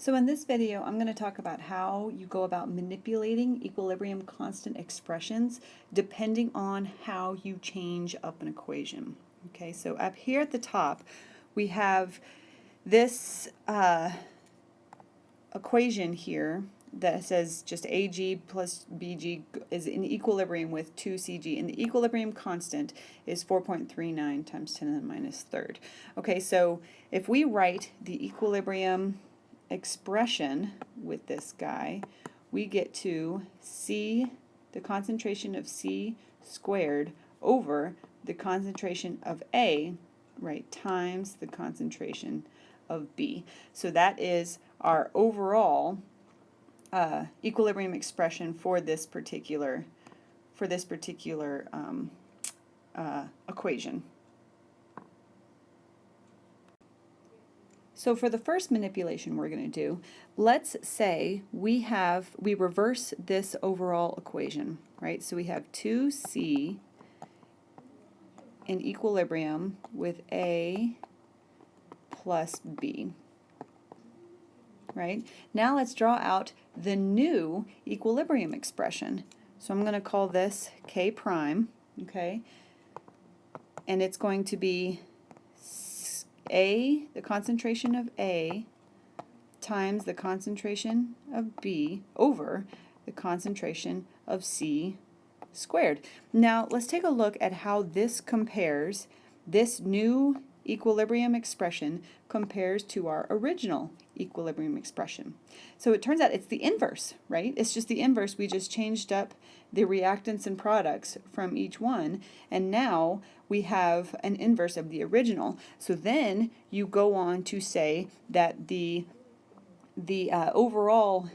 So in this video, I'm going to talk about how you go about manipulating equilibrium constant expressions depending on how you change up an equation. Okay, so up here at the top, we have this equation here that says just AG plus BG is in equilibrium with 2CG, and the equilibrium constant is 4.39 times 10 to the minus third. Okay, so if we write the equilibrium expression with this guy, we get to C, the concentration of C squared over the concentration of A, right, times the concentration of B. So that is our overall equilibrium expression for this particular equation. So for the first manipulation we're going to do, let's say we reverse this overall equation, right? So we have 2C in equilibrium with A plus B. Right? Now let's draw out the new equilibrium expression. So I'm going to call this K prime, okay? And it's going to be A, the concentration of A, times the concentration of B over the concentration of C squared. Now let's take a look at how this compares, this new equilibrium expression compares to our original equilibrium expression. So it turns out it's the inverse, right? It's just the inverse. We just changed up the reactants and products from each one, and now we have an inverse of the original. So then you go on to say that the overall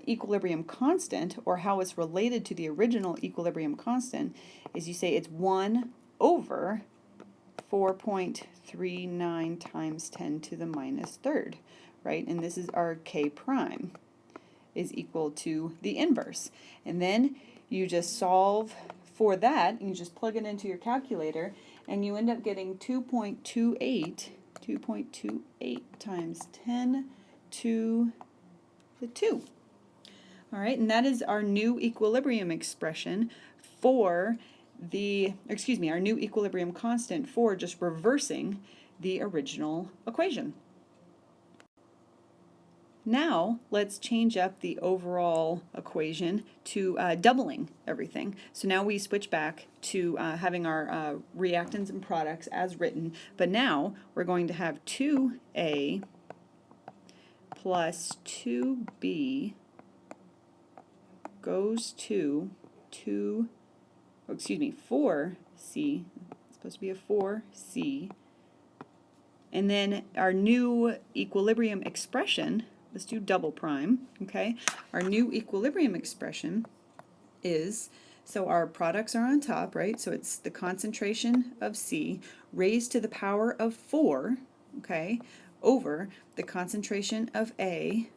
equilibrium constant, or how it's related to the original equilibrium constant, is you say it's 1 over 4.39 times 10 to the minus third, right? And this is our K prime is equal to the inverse. And then you just solve for that, and you just plug it into your calculator, and you end up getting 2.28 times 10 to the 2. All right, and that is our new equilibrium expression for our new equilibrium constant for just reversing the original equation. Now let's change up the overall equation to doubling everything. So now we switch back to having our reactants and products as written, but now we're going to have 2A plus 2B goes to 4C, it's supposed to be a 4C, and then our new equilibrium expression, let's do double prime, okay? Our new equilibrium expression is, so our products are on top, right? So it's the concentration of C raised to the power of 4, okay, over the concentration of A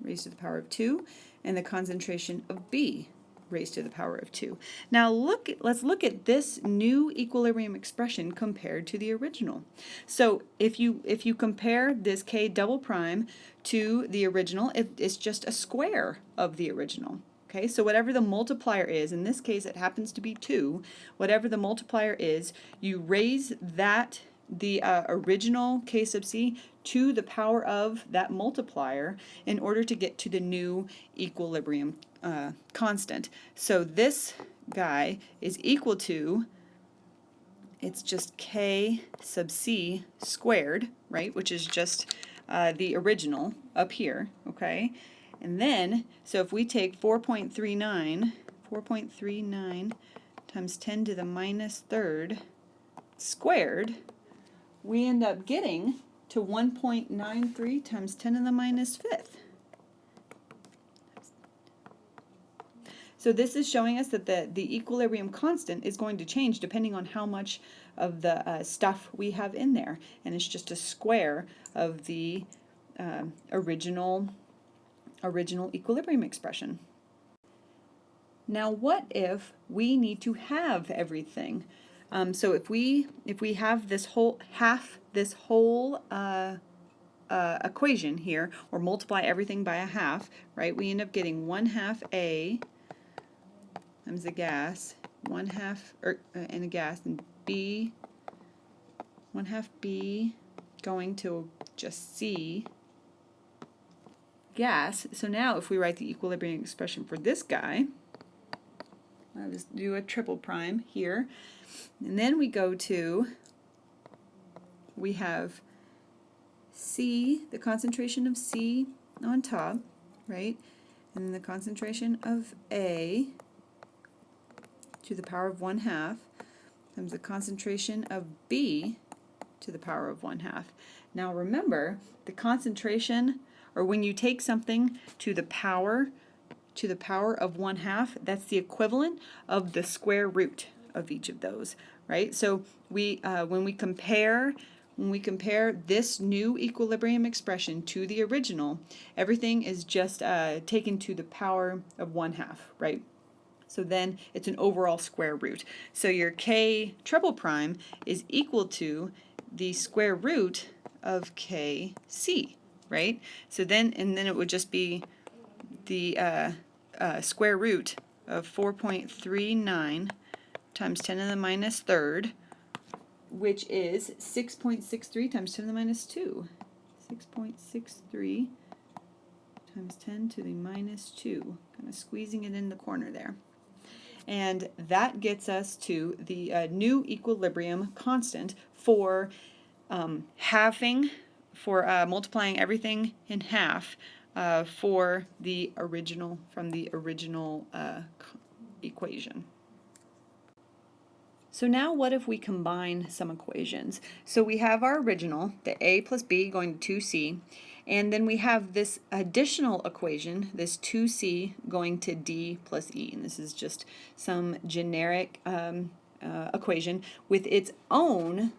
raised to the power of 2, and the concentration of B raised to the power of 2. Now let's look at this new equilibrium expression compared to the original. So if you compare this K double prime to the original, it's just a square of the original. Okay, so whatever the multiplier is, in this case it happens to be 2, whatever the multiplier is, you raise that, the original K sub C, to the power of that multiplier in order to get to the new equilibrium constant. So this guy is equal to, it's just K sub C squared, right, which is just the original up here, okay? And then, so if we take 4.39 times 10 to the minus third squared, we end up getting to 1.93 times 10 to the minus fifth. So this is showing us that the equilibrium constant is going to change depending on how much of the stuff we have in there, and it's just a square of the original equilibrium expression. Now what if we need to have everything? So if we have this whole equation here, or multiply everything by a half, right, we end up getting 1/2 A times the gas, 1/2, and a gas, and B, 1/2 B going to just C gas. So now if we write the equilibrium expression for this guy, I'll just do a triple prime here, and then we go to, we have C, the concentration of C on top, right, and then the concentration of A to the power of 1/2 times the concentration of B to the power of 1/2. Now remember, the concentration, or when you take something to the power of 1/2, that's the equivalent of the square root of each of those, right? So we when we compare this new equilibrium expression to the original, everything is just taken to the power of 1/2, right? So then it's an overall square root. So your K triple prime is equal to the square root of KC, right? So then, and then it would just be the square root of 4.39 times 10 to the minus third, which is 6.63 times 10 to the minus 2. 6.63 times 10 to the minus 2. Kind of squeezing it in the corner there. And that gets us to the new equilibrium constant for halving, for multiplying everything in half for the original, from the original equation. So now what if we combine some equations? So we have our original, the A plus B going to 2C, and then we have this additional equation, this 2C going to D plus E, and this is just some generic equation with its own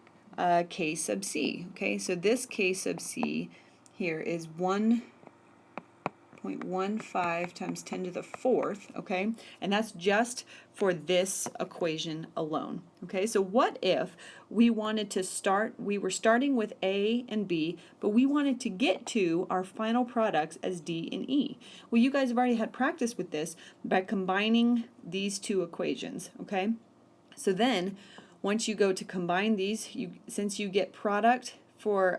K sub C. Okay, so this K sub C here is 1.15 times 10 to the fourth, okay, and that's just for this equation alone. Okay, so what if we wanted to we were starting with A and B, but we wanted to get to our final products as D and E? Well, you guys have already had practice with this by combining these two equations, okay? So then, once you go to combine these, since you get product for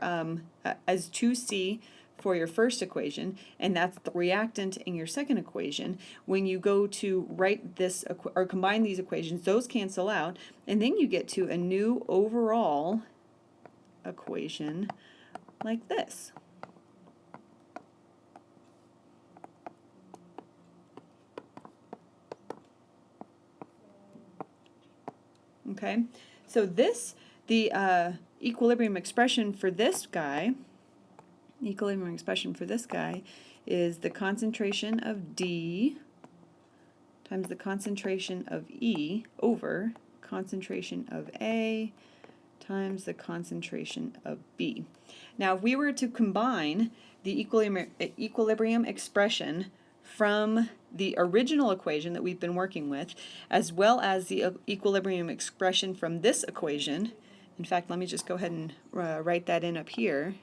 as 2C for your first equation, and that's the reactant in your second equation, when you go to write this or combine these equations, those cancel out, and then you get to a new overall equation like this. Okay, so this, the equilibrium expression for this guy, is the concentration of D times the concentration of E over concentration of A times the concentration of B. Now, if we were to combine the equilibrium expression from the original equation that we've been working with, as well as the equilibrium expression from this equation, in fact, let me just go ahead and write that in up here.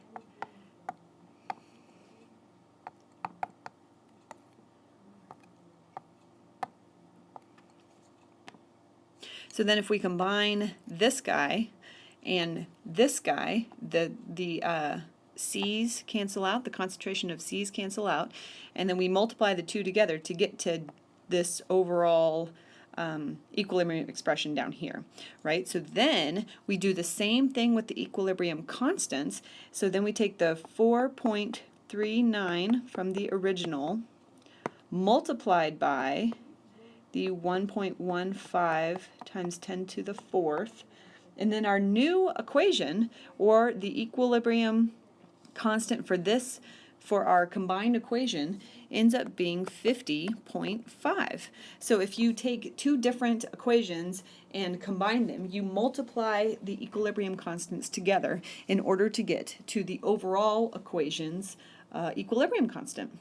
So then if we combine this guy and this guy, the C's cancel out, the concentration of C's cancel out, and then we multiply the two together to get to this overall equilibrium expression down here, right? So then we do the same thing with the equilibrium constants. So then we take the 4.39 from the original multiplied by the 1.15 times 10 to the fourth, and then our new equation, or the equilibrium constant for this, for our combined equation, ends up being 50.5. So if you take two different equations and combine them, you multiply the equilibrium constants together in order to get to the overall equation's equilibrium constant.